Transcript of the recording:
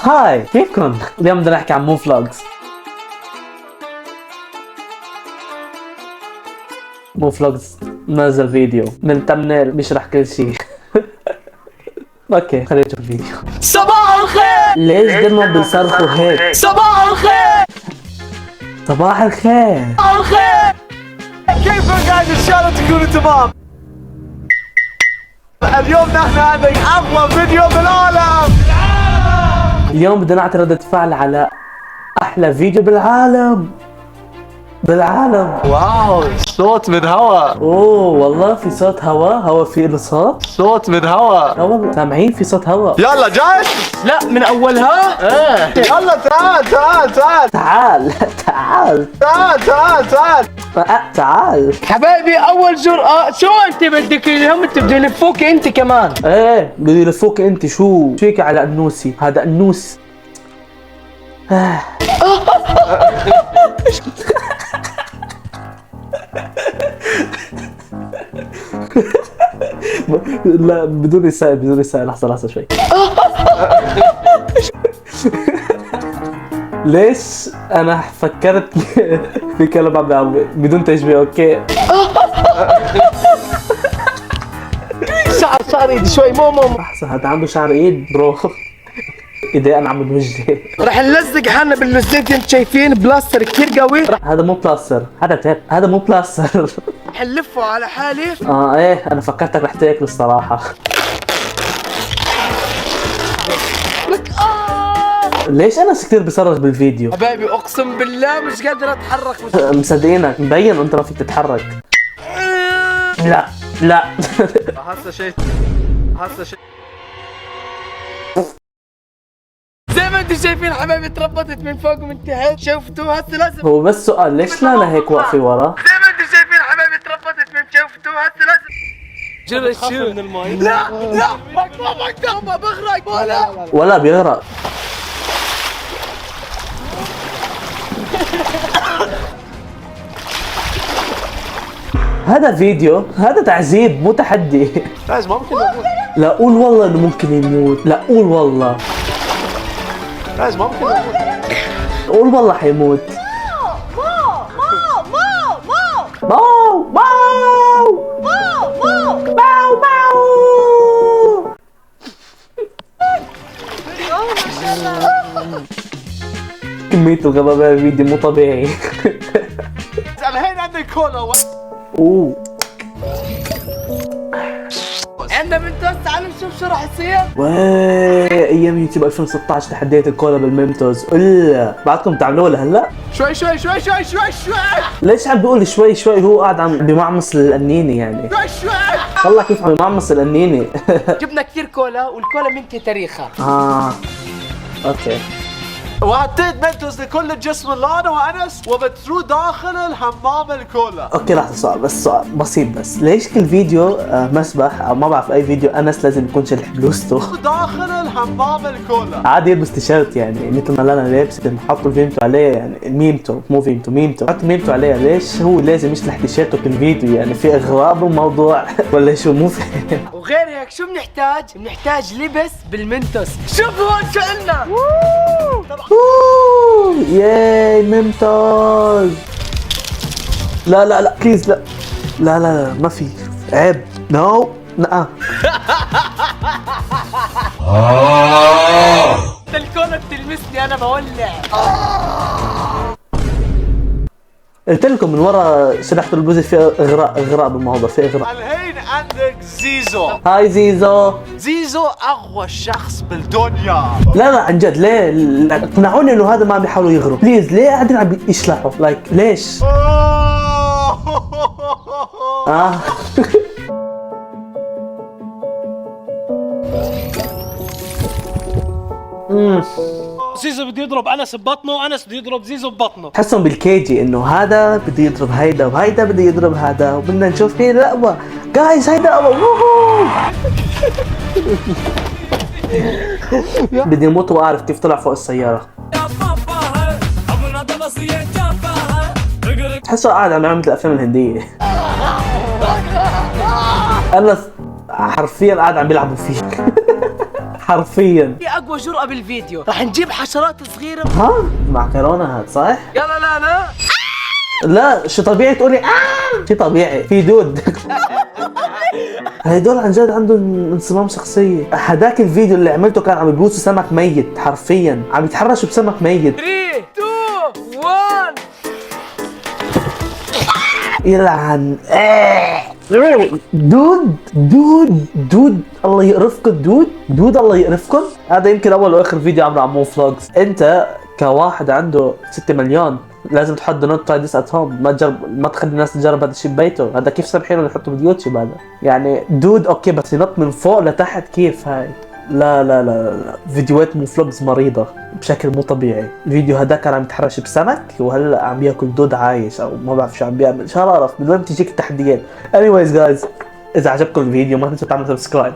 هاي كيفكن؟ اليوم بدنا نحكي عن مو فلوجز. مو فلوجز نزل فيديو من تمنيل بيشرح كل شيء. اوكي خلينا نشوف الفيديو. صباح الخير. ليش دايما بيصرخوا هيك؟ صباح الخير. صباح الخير. صباح الخير. كيفك قاعد؟ ان شاء الله تكونوا تمام. اليوم نحن عندك افضل فيديو بالعالم. اليوم بدنا نعطي ردة فعل على احلى فيديو بالعالم. واو، صوت من هوا. اوه والله في صوت هوا في له صوت. صوت من هوا. والله سامعين في صوت هوا. يلا جاهز؟ لا من اولها. يلا تعال تعال تعال تعال تعال تعال تعال تعال. تعال. حبايبي اول جرأة شو انت بدك اليوم؟ انت بده يلفوك انت كمان. ايه بده يلفوك انت. شو هيك على انوسي؟ هذا انوس. لا بدون رسائل لحظة شوي. ليش انا فكرت في كلام عم بدون تشبيه؟ اوكي. شعر ايدي شوي. مو احسن هذا عنده شعر ايد برو. ايدي انا عم بوجهي. رح نلزق حالنا باللزقتين. انت شايفين بلاستر كثير قوي. هذا مو بلاستر، هذا تيب. هذا مو بلاستر. رح نلفه على حالي. ايه انا فكرتك رح تاكله الصراحة. ليش انا كثير بصرخ بالفيديو؟ حبايبي اقسم بالله مش قادر اتحرك. مصدقينك، مبين انت ما فيك تتحرك. لا هسه شيء زي ما انتم شايفين حبايبي تربطت من فوق ومن تحت. شفتوا هسه لازم. هو بس سؤال، ليش لانا هيك واقفة ورا؟ زي ما انتم شايفين حبايبي تربطت من. شفتوا هسه لازم. جرس شو من المي. لا ما بغرق ولا بيغرق. هذا فيديو، هذا تعذيب مو تحدي. جايز ممكن يموت. لا قول والله انه ممكن يموت. لا قول والله. جايز ممكن يموت. قول والله حيموت. باو كمية الغباء بالفيديو مو طبيعي. الحين عندك كولا. اوه عندنا منتوس. تعالوا نشوف شو راح يصير. واي ايام يوتيوب 2016 تحديت الكولا بالميمتوز. الا بعدكم تعملوها لهلا؟ شوي. ليش عم بيقول شوي هو قاعد عم بمعمص القنينه يعني. شوي. والله كيف عم بمعمص القنينه. جبنا كثير كولا والكولا منتهي تاريخها. اوكي. وحطيت منتوس لكل الجسم لانا وانس وبترو داخل الحمام الكولا. اوكي لحظه، سؤال بسيط بس. ليش كل فيديو مسبح او ما بعرف اي فيديو انس لازم يكون شلح بلوزته؟ داخل الحمام الكولا. عادي يلبس تيشيرت يعني مثل ما لانا لابس، حطوا فيمتو عليه يعني. ميمتو حط ميمتو عليها. ليش هو لازم يشلح تيشيرته كل فيديو يعني؟ في اغراء بالموضوع ولا شو؟ مو فاهم. وغير هيك شو بنحتاج لبس بالمنتوس. شوفوا هون شو قلنا. ياي ممتاز. لا بليز لا ما في. عيب. نو الكولا بتلمسني انا بولع. قلت لكم من ورا شرحت البوزي في اغراء بالموضوع. في اغراء. الحين عندك زيزو. هاي زيزو اغوى شخص بالدنيا. لا عن جد ليه اقنعوني انه هذا ما عم بيحاولوا يغروا. بليز ليه قاعدين عم يشلحوا ليش؟ زيزو بده يضرب انس ببطنه وانس بده يضرب زيزو ببطنه. تحسهم بالكيجي انه هذا بده يضرب هيدا وهيدا بده يضرب هذا وبدنا نشوف مين الاقوى. جايز هيدا اقوى. بدي اموت واعرف كيف طلع فوق السيارة. تحسه قاعد عم يعمل مثل الافلام الهندية. انا حرفيا قاعد عم بيلعبوا فيه. حرفيا. في اقوى جرأة بالفيديو، راح نجيب حشرات صغيرة. ها معكرونة هاد صح؟ يلا لا لا شي طبيعي تقولي شي طبيعي في دود. هيدول عن جد عندهم انصمام شخصية. هداك الفيديو اللي عملته كان عم يبوسوا سمك ميت، حرفيا عم يتحرشوا بسمك ميت. 3 2 1. يلعن. دود الله يقرفكم. دود الله يقرفكم. هذا يمكن اول واخر فيديو عمله عن مو فلوجز. انت كواحد عنده 6 مليون لازم تحط دو نوت تراي ذس ات هوم. ما تخلي الناس تجرب هذا الشيء ببيته. هذا كيف سامحينه يحطوا باليوتيوب هذا؟ يعني دود اوكي بس ينط من فوق لتحت كيف هاي؟ لا فيديوهات مو فلوجز مريضة بشكل مو طبيعي. الفيديو هذا كان عم يتحرش بسمك وهلا عم ياكل دود عايش او ما بعرف شو عم بيعمل. شرف من وين بتجيك التحديات؟ anyways guys اذا عجبكم الفيديو ما تنسوا تعملوا سبسكرايب.